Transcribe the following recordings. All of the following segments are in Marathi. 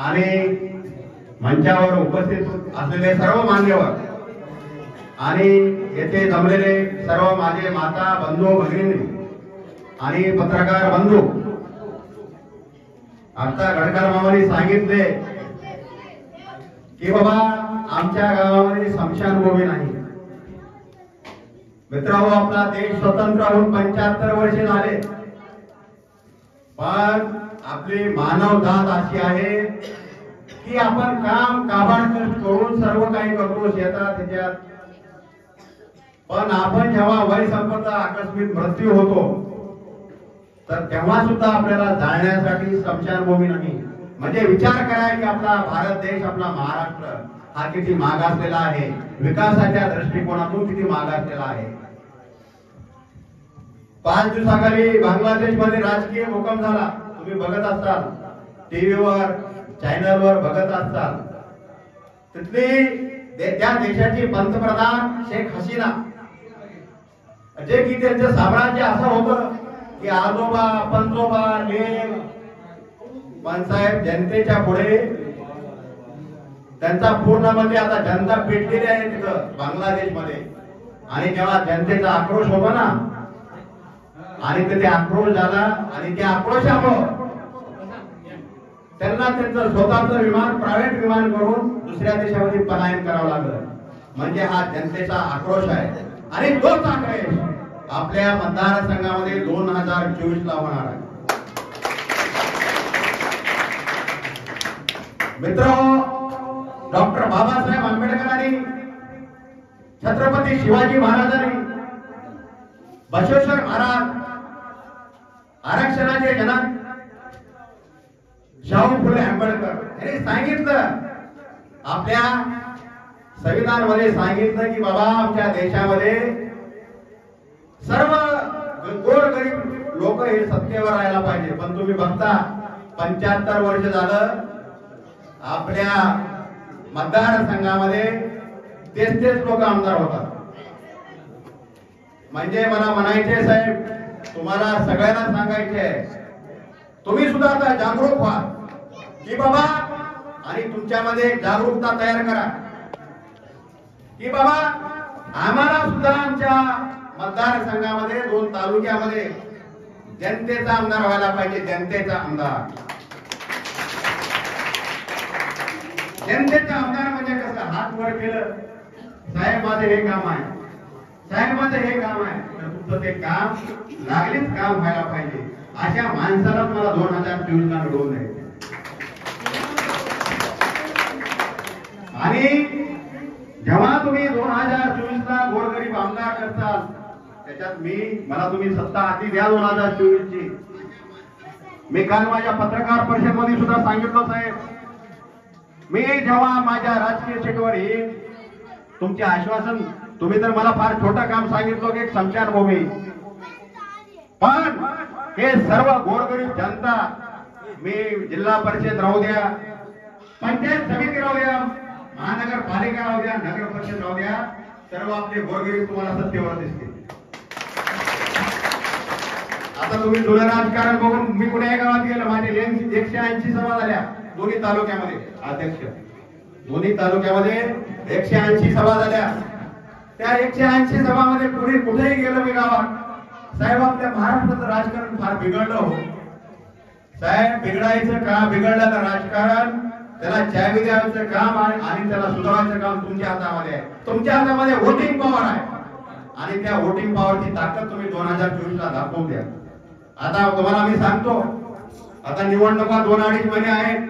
आणि मंचावर उपस्थित असलेले सर्व मान्यवर आणि येथे जमलेले सर्व माझे माता बंधू भगिनी आणि पत्रकार बंधू, आता गडकर मामांनी सांगितले की बाबा आमच्या गावामध्ये स्मशानभूमी नाही. मित्रांनो, आपला देश स्वतंत्र होऊन 75 वर्षे झाले, पण आपली मानव जात अशी आहे की आपण काम काबाड करून सर्व काही करतो शेतात त्याच्यात, पण आपण जेव्हा वय संपत आकस्मिक मृत्यू होतो तर तेव्हा सुद्धा आपल्याला जाळण्यासाठी स्मशानभूमी नाही. म्हणजे विचार करा की आपला भारत देश, आपला महाराष्ट्र हा किती मागासलेला आहे, विकासाच्या दृष्टिकोनातून किती मागासलेला आहे. 5 दिवसाखाली बांगलादेशमध्ये राजकीय भूकंप झाला, तुम्ही बघत असाल, टीव्हीवर चॅनलवर बघत असाल. तिथली त्या देशाची पंतप्रधान शेख हसीना, जे की त्यांचं साम्राज्य असं होतं की आजोबा पंजोबा लेक, पण साहेब जनतेच्या पुढे त्यांचा पूर्ण म्हणजे आता जनता पेटलेली आहे तिथं बांगलादेशमध्ये. आणि जेव्हा जनतेचा आक्रोश होतो ना, आणि तिथे आक्रोश झाला आणि त्या आक्रोशामुळे त्यांना त्यांचं स्वतःचं विमान, प्रायव्हेट विमान करून दुसऱ्या देशामध्ये पलायन करावं लागलं. म्हणजे हा जनतेचा आक्रोश आहे. आणि तोच आक्रोश आपल्या मतदारसंघामध्ये 2024 ला होणार आहे. मित्रांनो, डॉक्टर बाबासाहेब आंबेडकरांनी, छत्रपती शिवाजी महाराजांनी, बसवेश्वर महाराज, आरक्षणाचे जनक शाहू फुले आंबेडकर यांनी सांगितलं, आपल्या संविधानामध्ये सांगितलं की बाबा आमच्या देशामध्ये सर्व गोरगरीब लोक हे सत्तेवर राहायला पाहिजे. पण तुम्ही बघता 75 वर्ष झालं आपल्या मतदारसंघामध्ये तेच लोक आमदार होतात. म्हणजे मला म्हणायचे साहेब, तुम्हाला सगळ्यांना सांगायचे, तुम्ही सुद्धा आता जागरूक व्हा की बाबा, आणि तुमच्यामध्ये जागरूकता तयार करा की बाबा आम्हाला सुद्धा आमच्या मतदारसंघामध्ये 2 तालुक्यामध्ये जनतेचा आमदार व्हायला पाहिजे. जनतेचा आमदार, जनतेचा आमदार म्हणजे कसं, हात वर केलं, साहेब माझं हे काम आहे, साहेब माझं हे काम आहे, तर तुमचं ते काम लागलीच काम व्हायला पाहिजे. अशा माणसाला मला 2024 ला निवडून द्यायचे. आणि जेव्हा तुम्ही 2024 ला गोरगरीब आमदार करताल, त्याच्यात मला तुम्ही सत्ता हाती द्या 2024 ची. मी काल माझ्या पत्रकार परिषदेमध्ये सुद्धा सांगितलं साहेब, मी जेव्हा माझ्या राजकीय सीटवर येईल, तुमचे आश्वासन, तुम्ही तर मला फार छोटं काम सांगितलं की एक स्मशानभूमी, पण हे सर्व गोरगरीब जनता, मी जिल्हा परिषद राहू द्या, पंचायत समिती राहू द्या, महानगरपालिका राहू द्या, नगर परिषद राहू द्या, सर्व आपले गोरगरीब तुम्हाला सत्तेवर दिसतील. आता तुम्ही जुनं राजकारण बघून मी कुठे गावात गेलो, माझे 180 सभा झाल्या दोन्ही तालुक्यामध्ये. अध्यक्ष, दोन्ही तालुक्यामध्ये 180 सभा झाल्या. त्या 180 सभामध्ये कुठेही गेलो मी गावात, साहेब आपल्या महाराष्ट्राचं राजकारण फार बिघडलं हो साहेब. बिघडायचं का, बिघडलं तर राजकारण, त्याला चावी द्यायचं काम आणि त्याला सुधारायचं काम तुमच्या हातामध्ये आहे. तुमच्या हातामध्ये वोटिंग पॉवर आहे आणि त्या वोटिंग पॉवरची ताकद तुम्ही 2024 ला दाखवून द्या. आता तुम्हाला मी सांगतो, आता निवडणुका 2-2.5 महिने आहेत.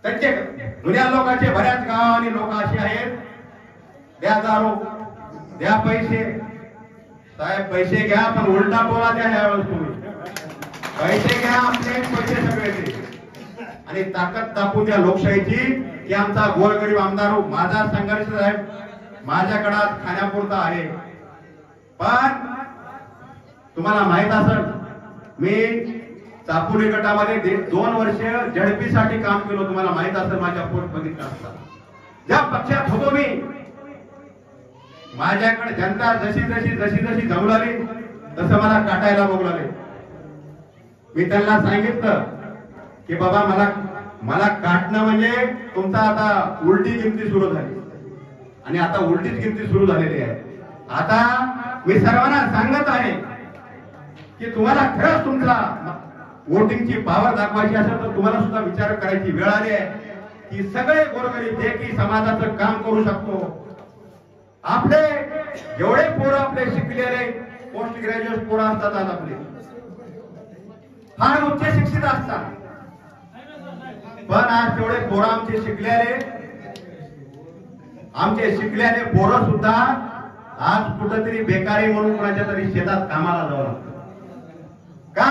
त्यांचे जुन्या लोकांचे बऱ्याच गाव आणि लोक असे आहेत, द्या दारू, द्या पैसे. साहेब पैसे घ्या, पण उलटा बोला द्या. ह्यावेळेस तुम्ही पैसे घ्या, आपले पैसे सगळे दे, आणि ताकद दाखवून द्या लोकशाहीची की आमचा गोरगरीब आमदार हो. माझा संघर्ष साहेब माझ्याकडे खाण्यापुरता आहे, पण तुम्हाला माहित असेल, मी चापुरी गटामध्ये 2 वर्ष झडपीसाठी काम केलं. तुम्हाला माहित असेल, माझ्या पोस्ट बघितला असता. ज्या पक्षात होतो मी, माझ्याकडे जनता जशी जमलाली तसं मला काटायला बोलवले. मी त्यांना सांगितलं की बाबा मला काटणं म्हणजे तुमचा आता उलटी गिनती सुरू झाली आणि आता उलटीच गिनती सुरू झालेली आहे. आता मी सर्वांना सांगत आहे की तुम्हाला खरंच तुमचा वोटिंगची पॉवर दाखवायची असेल तर तुम्हाला सुद्धा विचार करायची वेळ आली आहे की सगळे गोरगरीब जे की समाजाचं काम करू शकतो, आपले जेवढे पोरं आपले शिकलेले पोस्ट ग्रॅज्युएट पोरं असतात, आज आपले फार उच्च शिक्षित असतात, पण आज तेवढे पोरं आमचे शिकलेले पोरं सुद्धा आज कुठेतरी बेकारी म्हणून कोणाच्या तरी शेतात कामाला जावं लागतं. का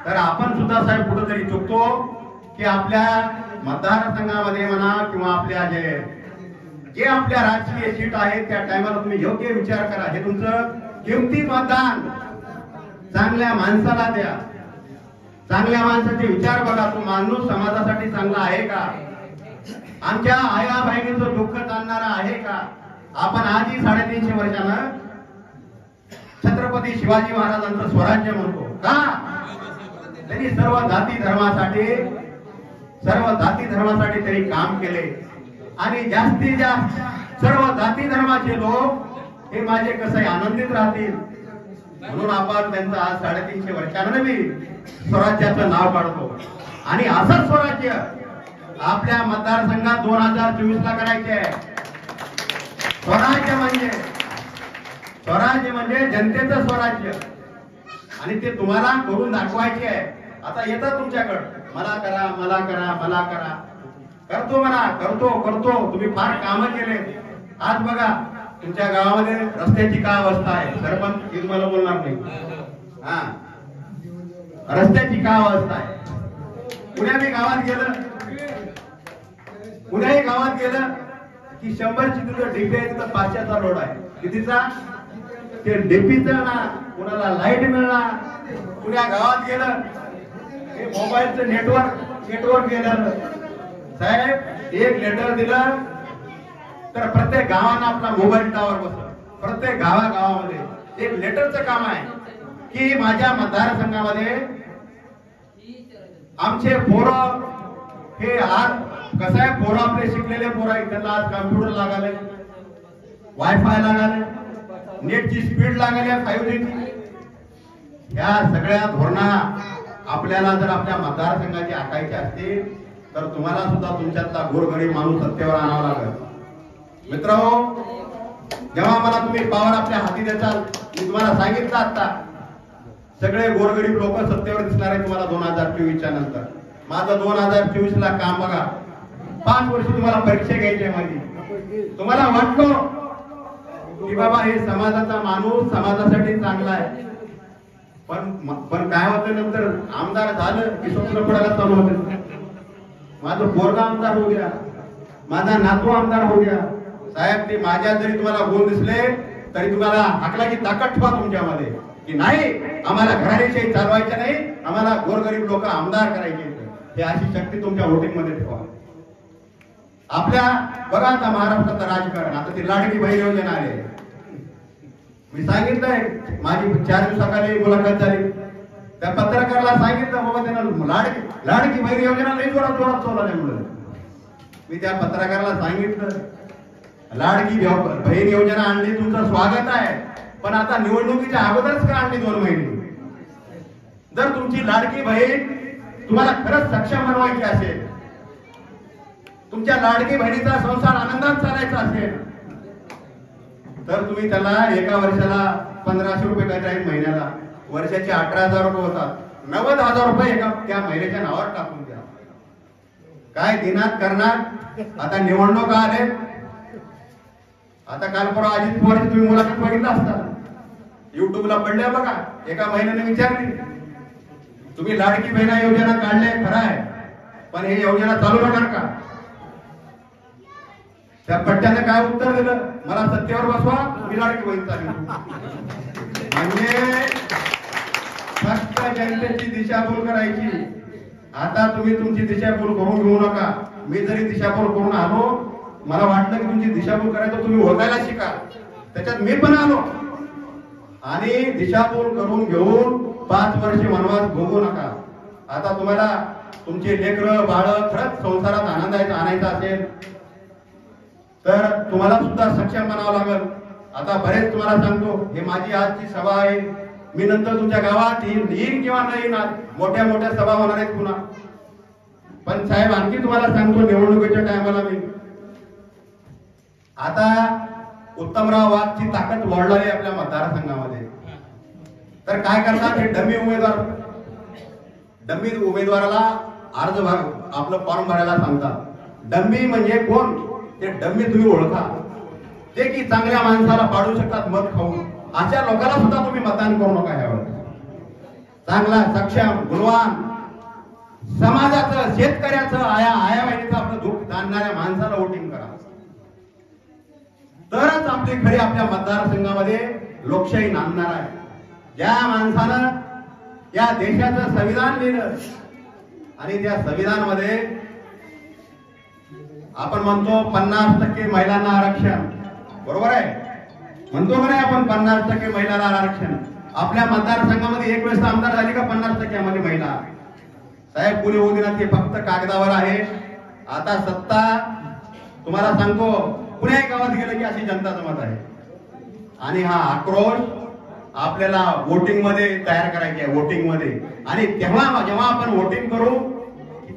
तर आपण सुद्धा साहेब कुठेतरी चुकतो की आपल्या मतदारसंघामध्ये म्हणा किंवा आपल्या जे आपल्या राजकीय सीट आहेत त्या टायमाला तुम्ही योग्य विचार करा. हे तुमचं किमती मतदान चांगल्या माणसाला द्या. चांगल्या माणसाचे विचार बघा. तो माणूस समाजासाठी चांगला आहे का? आमच्या आया बहिणीचं दुःख जाणणारा आहे का? आपण आजही 350 वर्षानं छत्रपती शिवाजी महाराजांचं स्वराज्य म्हणतो का? त्यांनी सर्व जाती धर्मासाठी त्यांनी काम केले आणि जास्तीत जास्त सर्व जाती धर्माचे लोक हे माझे कसे आनंदित राहतील म्हणून आपण त्यांचं आज 350 वर्षानं मी स्वराज्याचं नाव काढतो. आणि असंच स्वराज्य आपल्या मतदारसंघात 2024 ला करायचे आहे. स्वराज्य म्हणजे जनतेचं स्वराज्य आणि ते तुम्हाला करून दाखवायचे आहे. आता येतं तुमच्याकडे मला करा करतो म्हणा, करतो तुम्ही फार कामं केले. आज बघा तुमच्या गावामध्ये रस्त्याची काय अवस्था आहे. सरपंच हे तुम्हाला बोलणार नाही. रस्त्याची काय अवस्था आहे. कुण्याही गावात गेलं की 100ची तिथं डीपी आहे, तिथं 500चा रोड आहे. कितीचा? ते डीपीचा ना कुणाला लाईट मिळणार. कुण्या गावात गेलं हे मोबाईलचं नेटवर्क गेलं. साहेब एक लेटर दिलं तर प्रत्येक गावानं आपला मोबाईल टावर बसलं. प्रत्येक गावामध्ये एक लेटरचं काम आहे की माझ्या मतदारसंघामध्ये आमचे पोरं हे आज कसं आहे, पोरं आपले शिकलेले पोरं आहेत, त्यांना आज कॉम्प्युटर लागाले, वायफाय लागाले, नेटची स्पीड लागली आहे 5G ची. या सगळ्या धोरणा आपल्याला जर आपल्या मतदारसंघाची आखायची असतील तर तुम्हाला सुद्धा तुमच्यातला गोरगरीब माणूस सत्तेवर आणावा लागेल. मित्रांनो, जेव्हा मला तुम्ही पॉवर आपल्या हाती देताल, मी तुम्हाला सांगितलं आता सगळे गोरगरीब लोक सत्तेवर दिसणार आहे तुम्हाला 2024च्या नंतर. माझं 2024 ला काम बघा. 5 वर्ष तुम्हाला परीक्षा घ्यायची आहे माझी. तुम्हाला वाटतो की बाबा हे समाजाचा माणूस समाजासाठी चांगला आहे, पण काय होतं नंतर आमदार झालं की स्वप्न पडायला चालू होते. माझं पोरगा आमदार होऊ द्या, माझा नातू आमदार होऊ द्या. साहेब ते माझ्या जरी तुम्हाला गुण दिसले तरी तुम्हाला हाकलाची ताकद ठेवा तुमच्यामध्ये की नाही आम्हाला घराण्याशाही चालवायच्या नाही, आम्हाला गोरगरीब लोक आमदार करायचे. हे अशी शक्ती तुमच्या वोटिंग मध्ये ठेवा. आपल्या बघा आता महाराष्ट्राचं राजकारण. आता ती लाडकी बहीण योजना आली. मी सांगितलंय माझी 4 दिवसाखाली मुलाखत झाली. त्या पत्रकाराला सांगितलं बाबा त्यांना लाडकी बहीण योजना नाही जोरात चालवली नाही म्हणून. मी त्या पत्रकाराला सांगितलं लाडकी बहीण योजना आणली, तुमचं स्वागत आहे, पण आता निवडणुकीच्या अगोदरच का आणली 2 महिने? जर तुमची लाडकी बहीण तुम्हाला खरंच सक्षम बनवायची असेल, तुमच्या लाडकी बहिणीचा संसार आनंदात चालायचा असेल तर तुम्ही त्याला एका वर्षाला 1500 रुपये काय जाईल, महिन्याला वर्षाचे 18,000 रुपये होतात. 90,000 रुपये एका त्या महिलेच्या नावावर टाकून द्या. काय दिनात करणार? आता निवडणूक आले. आता काल परवा अजित पवारची तुम्ही मुलाखत बघितला असता, युट्यूबला पडल्या बघा. एका महिन्याने विचारली तुम्ही लाडकी बहीण योजना काढले खरं आहे, पण हे योजना चालू नका का? त्या पट्ट्याने काय उत्तर दिलं, मला सत्तेवर बसवा, मी लाडकी बहीण चालू. म्हणजे फक्त जनतेची दिशाभूल करायची. आता तुम्ही तुमची दिशाभूल करून घेऊ नका. मी जरी दिशाभूल करून आलो, मला वाटलं की तुमची दिशाभूल करायचं तुम्ही ओळखायला शिका, त्याच्यात मी पण आलो. आणि दिशाभूल करून घेऊन 5 वर्ष वनवास भोगू नका. आता तुम्हाला तुमचे लेकरं बाळ खरंच संसारात आणायचा असेल तर तुम्हाला सुद्धा सक्षम बनावं लागेल. आता बरेच तुम्हाला सांगतो, हे माझी आजची सभा आहे, मी नंतर तुमच्या गावात येईन किंवा नाही येणार, मोठ्या मोठ्या सभा होणार आहेत पुन्हा. पण साहेब आणखी तुम्हाला सांगतो, निवडणुकीच्या टायमाला मी आता उत्तमराव वाघची ताकद वाढली आपल्या मतदारसंघामध्ये. तर काय करतात, हे डमी उमेदवाराला अर्ज आपलं फॉर्म भरायला सांगतात. डमी म्हणजे कोण, ते डमी तुम्ही ओळखा, ते की चांगल्या माणसाला पाडू शकतात मत खाऊन, अशा लोकांना सुद्धा तुम्ही मतदान करू नका. ह्यावर चांगला सक्षम गुणवान समाजाचं शेतकऱ्याचं आया बहिणीचं आपलं दुःख जाणणाऱ्या माणसाला वोटिंग करा, तरच आपली खरी आपल्या मतदारसंघामध्ये लोकशाही नांदणार आहे. ज्या माणसानं या देशाचं संविधान लिहिलं आणि त्या संविधानामध्ये आपण म्हणतो 50% महिलांना आरक्षण, बरोबर आहे, म्हणतो का नाही आपण 50% महिलांना आरक्षण. आपल्या मतदारसंघामध्ये एक वेळेस आमदार झाली का 50% मध्ये महिला? साहेब पुणे होऊ दिना, ते फक्त कागदावर आहे. आता सत्ता तुम्हाला सांगतो, पुण्या गावात गेलं की अशी जनताचं मत आहे. आणि हा आक्रोश आपल्याला वोटिंग मध्ये तयार करायची आहे, वोटिंग मध्ये. आणि तेव्हा जेव्हा आपण वोटिंग करू,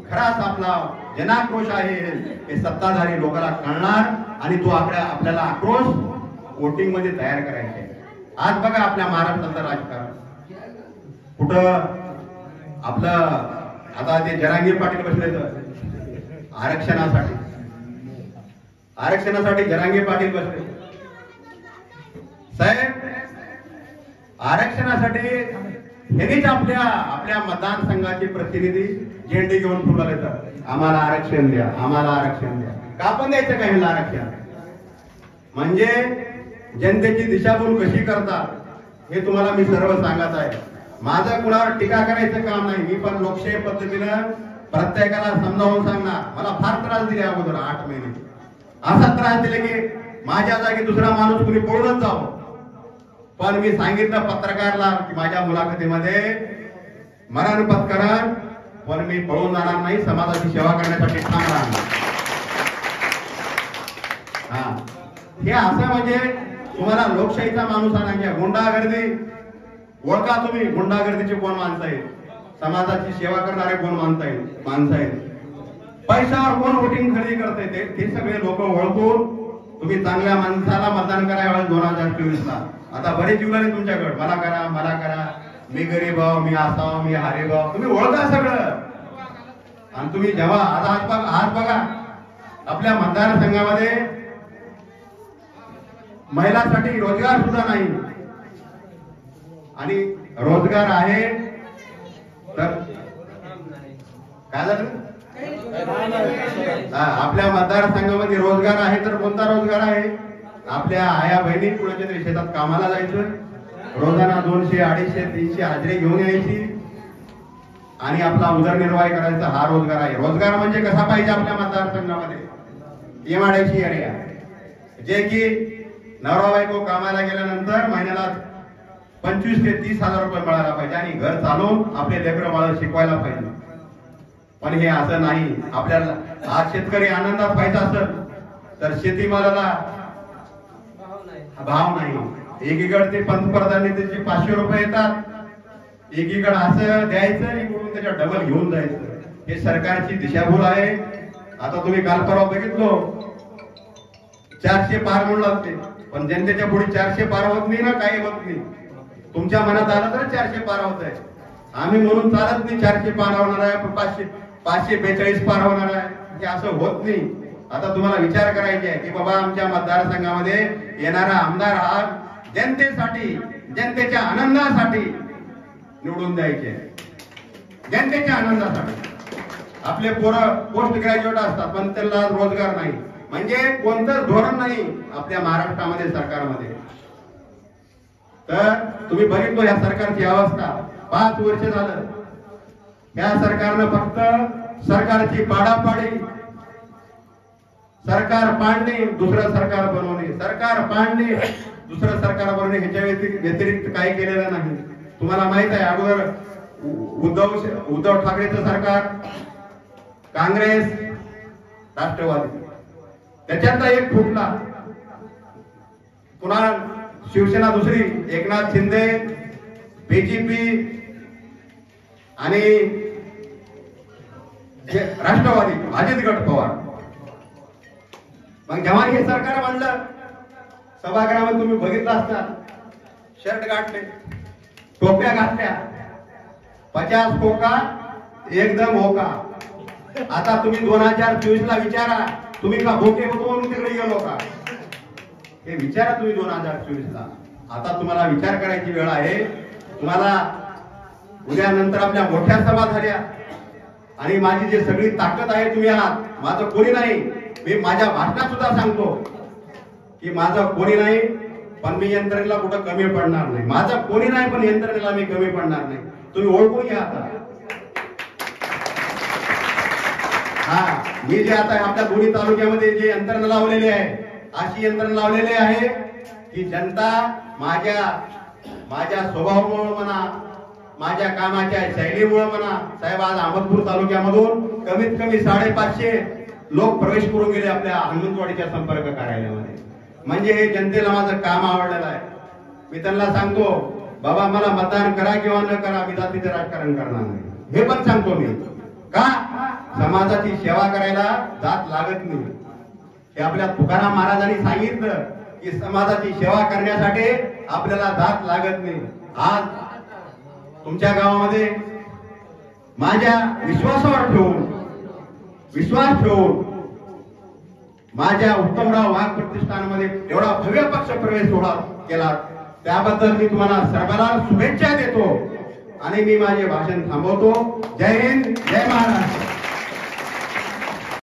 खराच आपला जनाक्रोश आहे हे सत्ताधारी लोकांना कळणार आणि तो आपल्याला आक्रोश वोटिंग मध्ये तयार करायचा आहे. आज बघा आपल्या महाराष्ट्राचं राजकारण कुठं आपलं, आता ते जरांगे पाटील बसले तर आरक्षणासाठी जरांगे पाटील बसले. साहेब आरक्षणासाठी हेच आपल्या मतदारसंघाचे प्रतिनिधी झेंडे घेऊन पुढे येतात, आम्हाला आरक्षण द्या, आम्हाला आरक्षण द्या. का पण द्यायचं का ह्याला आरक्षण? म्हणजे जनतेची दिशाभूल कशी करतात हे तुम्हाला मी सर्व सांगत आहे. माझं कुणावर टीका करायचं काम नाही, मी पण लोकशाही पद्धतीनं प्रत्येकाला समजावून सांगणार. मला फार त्रास दिले अगोदर 8 महिने, असा त्रास दिले की माझ्या जागी दुसरा माणूस कुणी पळूनच जावं. पण मी सांगितलं पत्रकारला की माझ्या मुलाखतीमध्ये मरण पत्करण, पण मी पळून जाणार नाही, समाजाची सेवा करण्यासाठी ठाम राहणार. हे असं म्हणजे तुम्हाला लोकशाहीचा माणूस आणायचा. गुंडागर्दी ओळखा तुम्ही, गुंडागर्दीचे कोण माणसं आहेत, समाजाची सेवा करणारे कोण माणसं आहेत, पैशावर कोण वोटिंग खरेदी करते ते सगळे लोक ओळखून तुम्ही चांगल्या माणसाला मतदान करा. 2024 ला आता बरेच युवा आहे तुमच्याकडे, मला करा, मी गरीब आहो, मी असाव, मी हरीब आहो, तुम्ही ओळखा सगळं. आणि तुम्ही जेव्हा आज बघा आपल्या मतदारसंघामध्ये महिलांसाठी रोजगार सुद्धा नाही, आणि रोजगार आहे तर काय झालं? आपल्या मतदारसंघामध्ये रोजगार आहे तर कोणता रोजगार आहे? आपल्या आया बहिणी कुणाच्या तरी शेतात कामाला जायचं, रोजाना 200, 250, 300 हाजरी घेऊन यायची आणि आपला उदरनिर्वाह करायचा, हा रोजगार आहे. रोजगार म्हणजे कसा पाहिजे आपल्या मतदारसंघामध्ये? एमआयडीसी एरिया, जे की नवरा बायको कामाला गेल्यानंतर महिन्याला 25 ते 30 हजार रुपये मिळायला पाहिजे आणि घर चालवून आपले लेकरं बाळ शिकवायला पाहिजे. पण हे असं नाही. आपल्याला आज शेतकरी आनंदात पाहिजे असेल तर शेतीमालाला भाव नाही. एकीकडे ते पंतप्रधानांनी त्याचे 500 रुपये येतात, एकीकडे असं द्यायचं, इकडून त्याच्या डबल घेऊन जायचं. हे सरकारची दिशाभूल आहे. आता तुम्ही काल परवा बघितलो 400 पार म्हणून लागते, पण जनतेच्या पुढे 400 पार होत नाही ना, काही होत नाही. तुमच्या मनात आलं तर 400 पार होत आहे, आम्ही म्हणून चालत नाही 400 पार होणार आहे, 542 पार होणार आहे, हे असं होत नाही. आता तुम्हाला विचार करायचे आहे की बाबा आमच्या मतदारसंघामध्ये येणारा आमदार हा जनतेसाठी, जनतेच्या आनंदासाठी निवडून द्यायचे, जनतेच्या आनंदासाठी. आपले पोरं पोस्ट ग्रॅज्युएट असतात पण त्यांना रोजगार नाही, म्हणजे कोणतंच धोरण नाही आपल्या महाराष्ट्रामध्ये, सरकारमध्ये. तर तुम्ही बघितलो या सरकारची अवस्था. 5 वर्ष झालं या सरकारनं फक्त सरकारची पाडापाडी, सरकार पाडणे, दुसरं सरकार बनवणे, सरकार पाडणे, दुसरं सरकार बनवणे, ह्याच्या व्यतिरिक्त काही केलेलं नाही. तुम्हाला माहित आहे अगोदर उद्धव ठाकरेचं सरकार काँग्रेस, राष्ट्रवादी, त्याच्यातला एक फुटला, पुन्हा शिवसेना दुसरी, एकनाथ शिंदे, बीजेपी आणि राष्ट्रवादी, अजित गट पवार. मग जेव्हा हे सरकार बनलं, सभागृहामध्ये तुम्ही बघितलं असता, शर्ट गाठले, टोप्या घातल्या, 50 कोका एकदम होका. आता तुम्ही 2024 ला विचारा, तुम्ही का भोके होतो म्हणून तिकडे गेलो का? हे विचारा तुम्ही 2024 ला. आता तुम्हाला विचार करायची वेळ आहे. तुम्हाला उद्या नंतर आपल्या मोठ्या सभा झाल्या आणि माझी जी सगळी ताकद आहे तुम्ही आहात, माझं कोणी नाही. मी माझ्या भाषणात सुद्धा सांगतो की माझं कोणी नाही, पण मी यंत्रणेला कुठं कमी पडणार नाही. माझं कोणी नाही, पण यंत्रणेला मी कमी पडणार नाही. तुम्ही ओळखून घ्या. आता हा, मी जे आता आपल्या दोन्ही तालुक्यामध्ये जे यंत्रणा लावलेली आहे, अशी यंत्रणा लावलेली आहे की जनता माझ्या स्वभावामुळे म्हणा, माझ्या कामाच्या शैलीमुळे म्हणा, साहेब आज अहमदपूर तालुक्यामधून कमीत कमी 550 लोक प्रवेश करून गेले आपल्या हनुमंतवाडीच्या संपर्क कार्यालयामध्ये. म्हणजे हे जनतेला माझं काम आवडलेलं आहे. मी त्यांना सांगतो, बाबा मला मतदान करा किंवा न करा, मी जातीचं राजकारण करणार नाही. हे पण सांगतो मी. का? समाजाची सेवा करायला जात लागत नाही. हे आपल्या तुकाराम महाराजांनी सांगितलं की समाजाची सेवा करण्यासाठी आपल्याला जात लागत नाही. आज तुमच्या गावामध्ये माझ्या विश्वासावर ठेवून, विश्वास ठेवून माझ्या उत्तमराव वाघ प्रतिष्ठानमध्ये एवढा भव्य पक्ष प्रवेश केला, त्याबद्दल मी तुम्हाला सर्वांना शुभेच्छा देतो आणि मी माझे भाषण थांबवतो. जय हिंद, जय महाराष्ट्र.